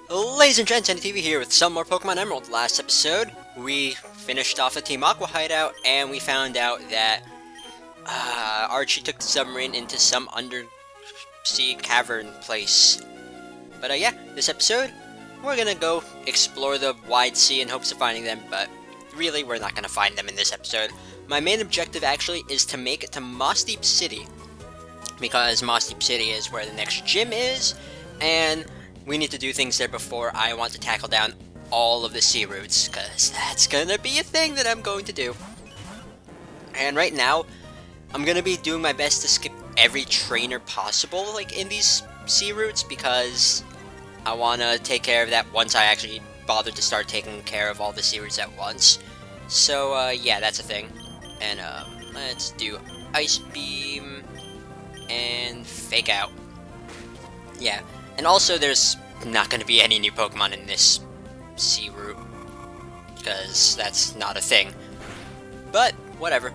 Ladies and gents, TV here with some more Pokemon Emerald. Last episode, we finished off a Team Aqua hideout, and we found out that Archie took the submarine into some undersea cavern place. But yeah, this episode, we're gonna go explore the wide sea in hopes of finding them, but really, we're not gonna find them in this episode. My main objective, actually, is to make it to Moss Deep City, because Moss Deep City is where the next gym is, and we need to do things there before I want to tackle down all of the sea routes, because that's gonna be a thing that I'm going to do. And right now, I'm gonna be doing my best to skip every trainer possible, like, in these sea routes, because I want to take care of that once I actually bother to start taking care of all the sea routes at once. So, yeah, that's a thing. And, let's do Ice Beam and Fake Out. Yeah. And also, there's not going to be any new Pokemon in this sea route, because that's not a thing. But, whatever.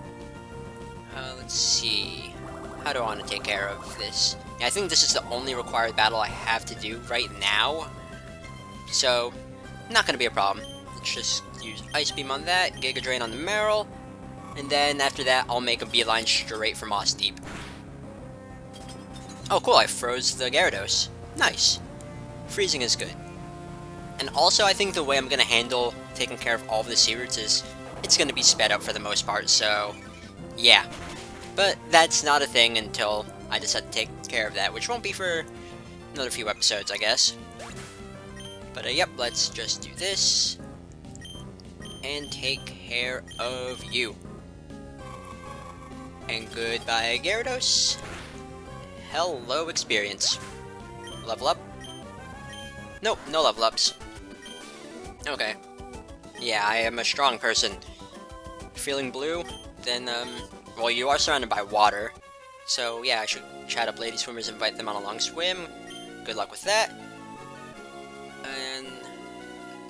Let's see. How do I want to take care of this? Yeah, I think this is the only required battle I have to do right now. So, not going to be a problem. Let's just use Ice Beam on that, Giga Drain on the Marill, and then after that, I'll make a beeline straight for Moss Deep. Oh, cool, I froze the Gyarados. Nice. Freezing is good. And also, I think the way I'm going to handle taking care of all of the sea routes is it's going to be sped up for the most part, so yeah. But that's not a thing until I decide to take care of that, which won't be for another few episodes, I guess. But yep, let's just do this and take care of you. And goodbye, Gyarados. Hello, experience. Level up? Nope, no level ups. Okay. Yeah, I am a strong person. Feeling blue? Then, well, you are surrounded by water. So, yeah, I should chat up lady swimmers, invite them on a long swim. Good luck with that. And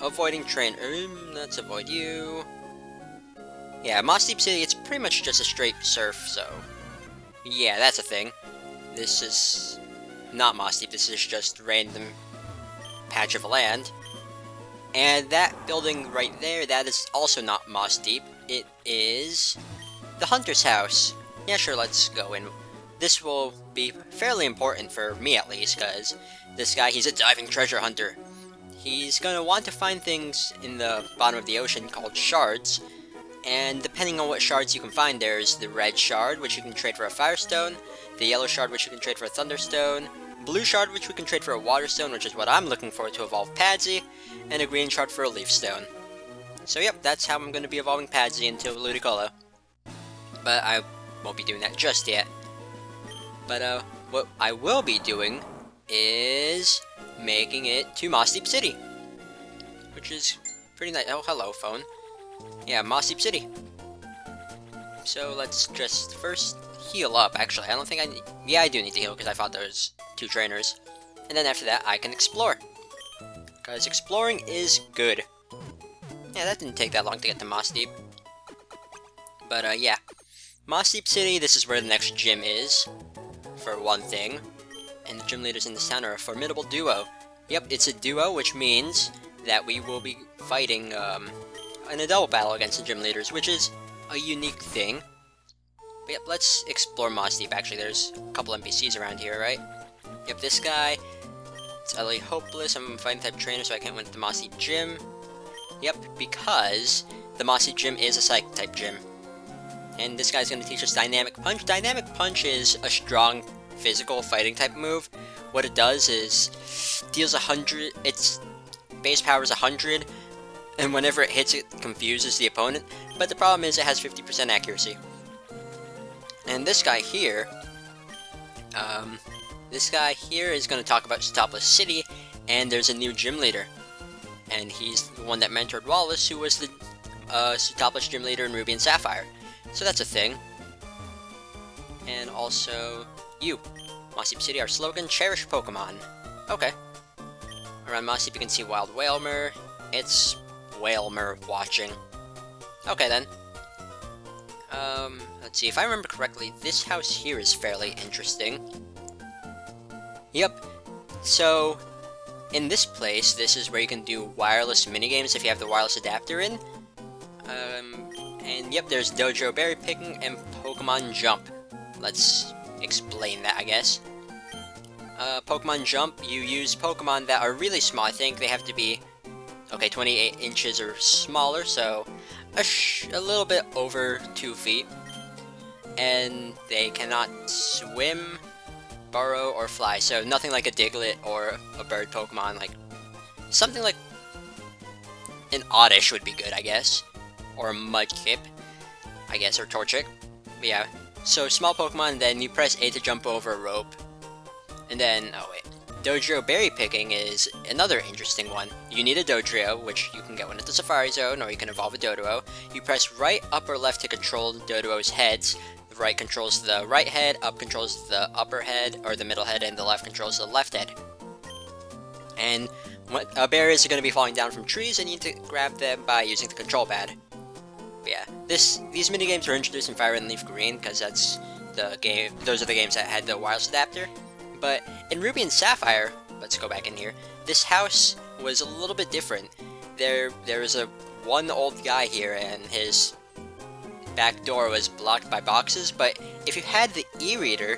avoiding train. Let's avoid you. Yeah, Moss Deep City, it's pretty much just a straight surf, so yeah, that's a thing. This is not Moss Deep, this is just random patch of land. And that building right there, that is also not Moss Deep. It is the Hunter's house. Yeah, sure, let's go in. This will be fairly important for me, at least, because this guy, he's a diving treasure hunter. He's gonna want to find things in the bottom of the ocean called shards, and depending on what shards you can find, there's the red shard, which you can trade for a firestone, the yellow shard, which you can trade for a thunderstone, blue shard, which we can trade for a water stone, which is what I'm looking for to evolve Padsy, and a green shard for a leaf stone. So yep, that's how I'm going to be evolving Padsy into Ludicolo. But I won't be doing that just yet. But what I will be doing is making it to Moss Deep City, which is pretty nice. Oh, hello, phone. Yeah, Moss Deep City. So let's just first heal up. Actually, I don't think I need... Yeah, I do need to heal because I thought there was 2 trainers. And then after that, I can explore, because exploring is good. Yeah, that didn't take that long to get to Moss Deep. But yeah, Moss Deep City, this is where the next gym is, for one thing. And the gym leaders in this town are a formidable duo. Yep, it's a duo, which means that we will be fighting in a double battle against the gym leaders, which is a unique thing. But yep, let's explore Moss Deep. Actually, there's a couple NPCs around here, right? Yep, this guy, it's utterly hopeless. I'm a fighting type trainer, so I can't win at the Moss Deep gym. Yep, because the Moss Deep gym is a psychic type gym. And this guy's going to teach us Dynamic Punch. Dynamic Punch is a strong physical fighting type move. What it does is deals 100, its base power is 100, and whenever it hits, it confuses the opponent. But the problem is it has 50% accuracy. And this guy here, is going to talk about Sootopolis City, and there's a new gym leader. And he's the one that mentored Wallace, who was the Sootopolis gym leader in Ruby and Sapphire. So that's a thing. And also, you. Moss Deep City, our slogan, cherish Pokemon. Okay. Around Moss Deep you can see Wild Whalmer. It's Whalmer watching. Okay then. Let's see, if I remember correctly, this house here is fairly interesting. Yep. So, in this place, this is where you can do wireless minigames if you have the wireless adapter in. And yep, there's Dojo Berry Picking and Pokemon Jump. Let's explain that, I guess. Pokemon Jump, you use Pokemon that are really small. I think they have to be, okay, 28 inches or smaller, so a little bit over 2 feet. And they cannot swim, burrow, or fly, so nothing like a Diglett or a bird Pokemon, like something like an Oddish would be good, I guess, or a Mudkip, I guess, or Torchic. But yeah, so small Pokemon, then you press A to jump over a rope, and then, oh wait, Dojo Berry Picking is another interesting one. You need a Dodrio, which you can get one at the Safari Zone, or you can evolve a Doduo. You press right, up, or left to control Doduo's heads. Right controls the right head, up controls the upper head, or the middle head, and the left controls the left head. And berries are going to be falling down from trees, and you need to grab them by using the control pad. But yeah, these minigames were introduced in Fire and Leaf Green, because that's the game. Those are the games that had the wireless adapter. But in Ruby and Sapphire, let's go back in here, this house was a little bit different. There was one old guy here, and his back door was blocked by boxes, but if you had the e-reader,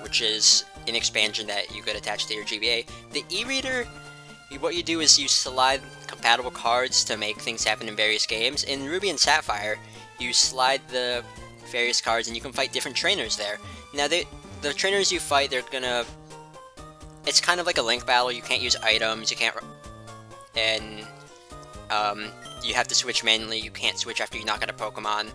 which is an expansion that you could attach to your GBA, the e-reader, what you do is you slide compatible cards to make things happen in various games. In Ruby and Sapphire, you slide the various cards and you can fight different trainers there. Now, the trainers you fight, it's kind of like a Link battle. You can't use items, you can't, and you have to switch manually. You can't switch after you knock out a Pokemon.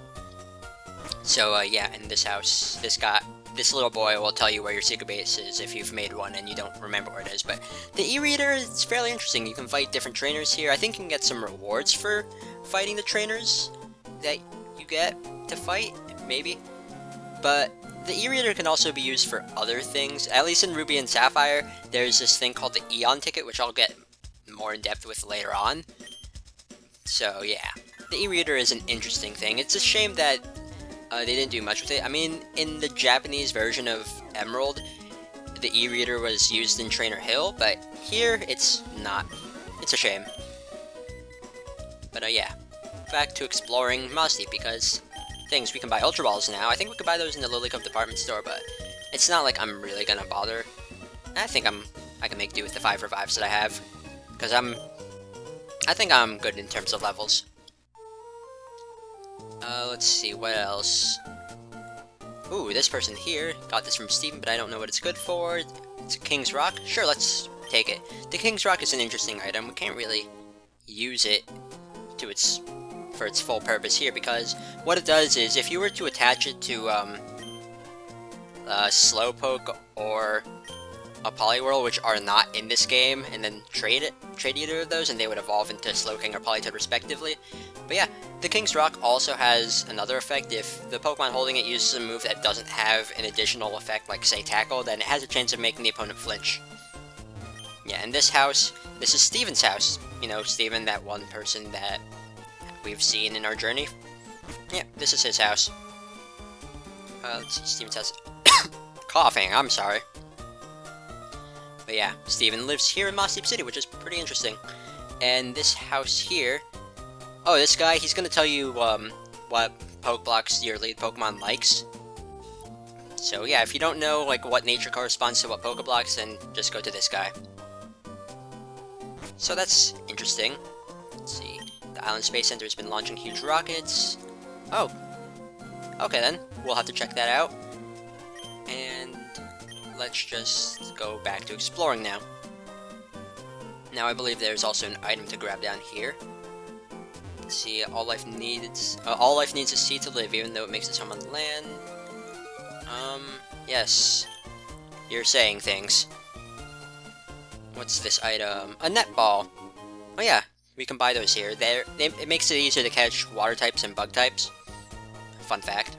So yeah, in this house, this little boy will tell you where your secret base is if you've made one and you don't remember where it is. But the e-reader is fairly interesting. You can fight different trainers here. I think you can get some rewards for fighting the trainers that you get to fight, maybe. But the e-reader can also be used for other things. At least in Ruby and Sapphire, there's this thing called the Eon Ticket, which I'll get more in depth with later on. So yeah, the e-reader is an interesting thing. It's a shame that they didn't do much with it. I mean, in the Japanese version of Emerald, the e-reader was used in Trainer Hill, but here it's not. It's a shame. But yeah, back to exploring Mossdeep, because things, we can buy Ultra Balls now. I think we could buy those in the Lily Cove department store, but it's not like I'm really gonna bother. I think I can make do with the 5 revives that I have, because I think I'm good in terms of levels. Let's see, what else? Ooh, this person here got this from Steven, but I don't know what it's good for. It's a King's Rock. Sure, let's take it. The King's Rock is an interesting item. We can't really use it for its full purpose here, because what it does is, if you were to attach it to Slowpoke or a Poliwhirl, which are not in this game, and then trade either of those, and they would evolve into Slowking or Politoed respectively. But yeah, the King's Rock also has another effect. If the Pokemon holding it uses a move that doesn't have an additional effect, like say Tackle, then it has a chance of making the opponent flinch. Yeah, in this house, this is Steven's house. You know, Steven, that one person that we've seen in our journey. Yeah, this is his house. Let's see, Steven's house. Coughing, I'm sorry. But yeah, Steven lives here in Mossdeep City, which is pretty interesting. And this house here, oh, this guy, he's gonna tell you what Pokeblocks your lead Pokemon likes. So yeah, if you don't know like what nature corresponds to what Pokeblocks, then just go to this guy. So that's interesting. Let's see, the Island Space Center has been launching huge rockets. Oh, okay then, we'll have to check that out. And let's just go back to exploring now. Now I believe there's also an item to grab down here. Let's see, all life needs a sea to live, even though it makes its home on land. Yes. You're saying things. What's this item? A netball! Oh yeah, we can buy those here. It makes it easier to catch water types and bug types. Fun fact.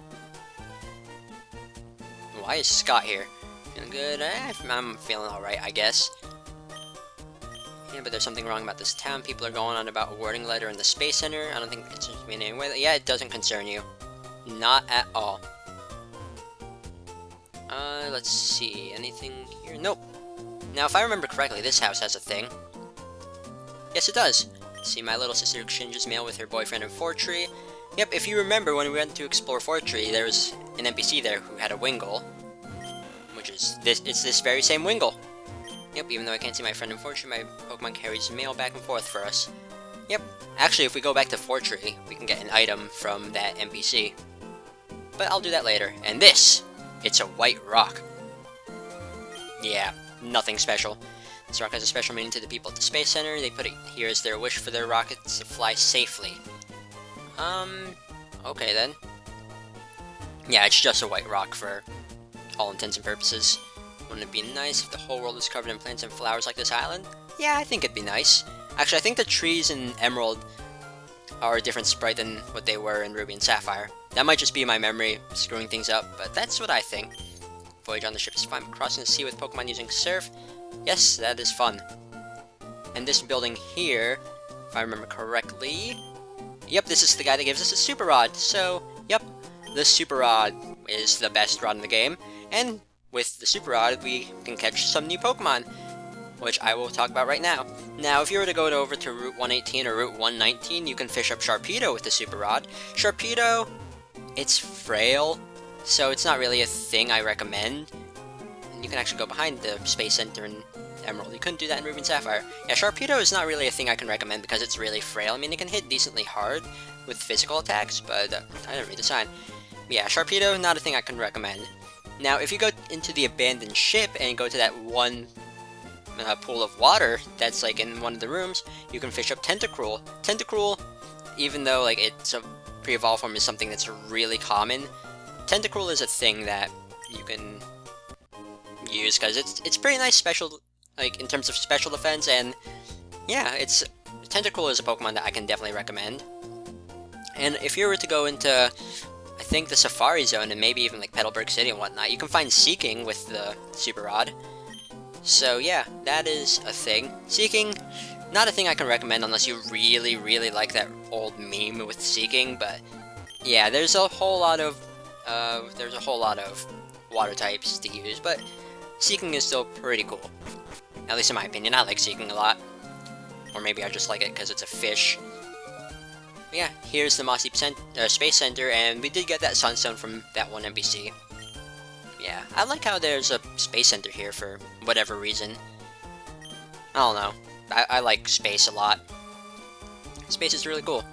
Why is Scott here? Feeling good? I'm feeling alright, I guess. Yeah, but there's something wrong about this town. People are going on about a warning letter in the Space Center. I don't think it concerns me in any way. Yeah, it doesn't concern you. Not at all. Let's see. Anything here? Nope. Now, if I remember correctly, this house has a thing. Yes, it does. See, my little sister exchanges mail with her boyfriend in Fortree. Yep, if you remember when we went to explore Fortree, there was an NPC there who had a Wingull. Which is it's this very same Wingull. Yep, even though I can't see my friend in Fortree, my Pokemon carries mail back and forth for us. Yep, actually if we go back to Fortree, we can get an item from that NPC. But I'll do that later. And this! It's a white rock. Yeah, nothing special. This rock has a special meaning to the people at the Space Center. They put it here as their wish for their rockets to fly safely. Okay then. Yeah, it's just a white rock for all intents and purposes. Wouldn't it be nice if the whole world was covered in plants and flowers like this island? Yeah, I think it'd be nice. Actually, I think the trees in Emerald are a different sprite than what they were in Ruby and Sapphire. That might just be my memory screwing things up, but that's what I think. Voyage on the ship is fun, but crossing the sea with Pokemon using Surf? Yes, that is fun. And this building here, if I remember correctly... Yep, this is the guy that gives us a Super Rod. So, yep, the Super Rod is the best rod in the game. And with the Super Rod, we can catch some new Pokemon, which I will talk about right now. Now, if you were to go over to Route 118 or Route 119, you can fish up Sharpedo with the Super Rod. Sharpedo, it's frail, so it's not really a thing I recommend. And you can actually go behind the Space Center in Emerald. You couldn't do that in Ruby and Sapphire. Yeah, Sharpedo is not really a thing I can recommend because it's really frail. I mean, it can hit decently hard with physical attacks, but I didn't read the sign. Yeah, Sharpedo, not a thing I can recommend. Now, if you go into the abandoned ship and go to that one pool of water that's like in one of the rooms, you can fish up Tentacruel. Tentacruel, even though like it's a pre-evolved form, is something that's really common. Tentacruel is a thing that you can use because it's pretty nice special, like in terms of special defense, and yeah, Tentacruel is a Pokemon that I can definitely recommend. And if you were to go into, I think, the Safari Zone and maybe even like Petalburg City and whatnot, you can find Seeking with the Super Rod. So yeah, that is a thing. Seeking, not a thing I can recommend unless you really, really like that old meme with Seeking, but yeah, there's a whole lot of water types to use, but Seeking is still pretty cool. At least in my opinion, I like Seeking a lot. Or maybe I just like it because it's a fish. But yeah, here's the Mossy Space Center, and we did get that Sunstone from that one NPC. Yeah, I like how there's a Space Center here for whatever reason. I don't know. I like space a lot. Space is really cool.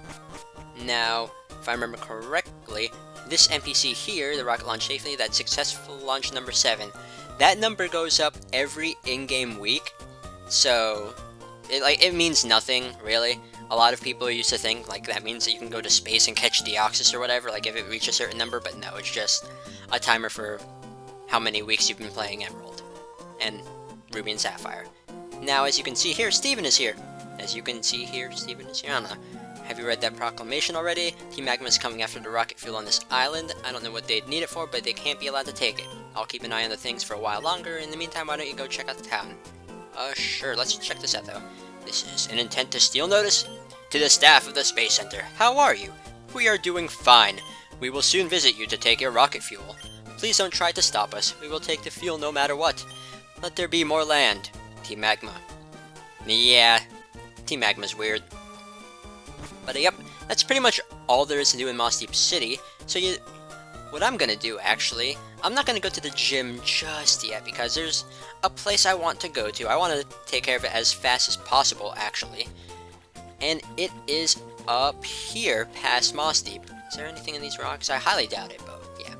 Now, if I remember correctly, this NPC here, the Rocket Launch Safely, that successful launch number 7, that number goes up every in-game week. So, it means nothing, really. A lot of people used to think, like, that means that you can go to space and catch Deoxys or whatever, like, if it reaches a certain number, but no, it's just a timer for how many weeks you've been playing Emerald and Ruby and Sapphire. Now, as you can see here, Steven is here. I don't know. Have you read that proclamation already? Team Magma is coming after the rocket fuel on this island. I don't know what they'd need it for, but they can't be allowed to take it. I'll keep an eye on the things for a while longer. In the meantime, why don't you go check out the town? Sure, let's check this out, though. This is an intent to steal notice? To the staff of the Space Center, how are you? We are doing fine. We will soon visit you to take your rocket fuel. Please don't try to stop us. We will take the fuel no matter what. Let there be more land. Team Magma. Yeah, Team Magma's weird. But yep, that's pretty much all there is to do in Moss Deep City. So what I'm gonna do, actually, I'm not gonna go to the gym just yet because there's a place I want to go to. I want to take care of it as fast as possible, actually. And it is up here past Moss Deep. Is there anything in these rocks? I highly doubt it, but yeah.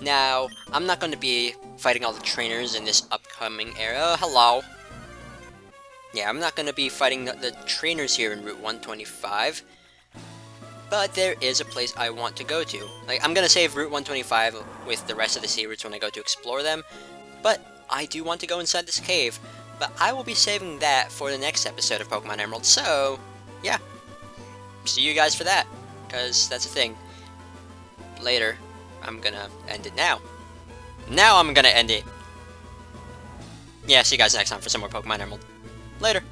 Now, I'm not going to be fighting all the trainers in this upcoming era. Hello. Yeah, I'm not going to be fighting the trainers here in Route 125. But there is a place I want to go to. Like, I'm going to save Route 125 with the rest of the sea routes when I go to explore them. But I do want to go inside this cave. But I will be saving that for the next episode of Pokemon Emerald, so, yeah. See you guys for that, because that's the thing. Later, I'm gonna end it now. Now I'm gonna end it. Yeah, see you guys next time for some more Pokemon Emerald. Later.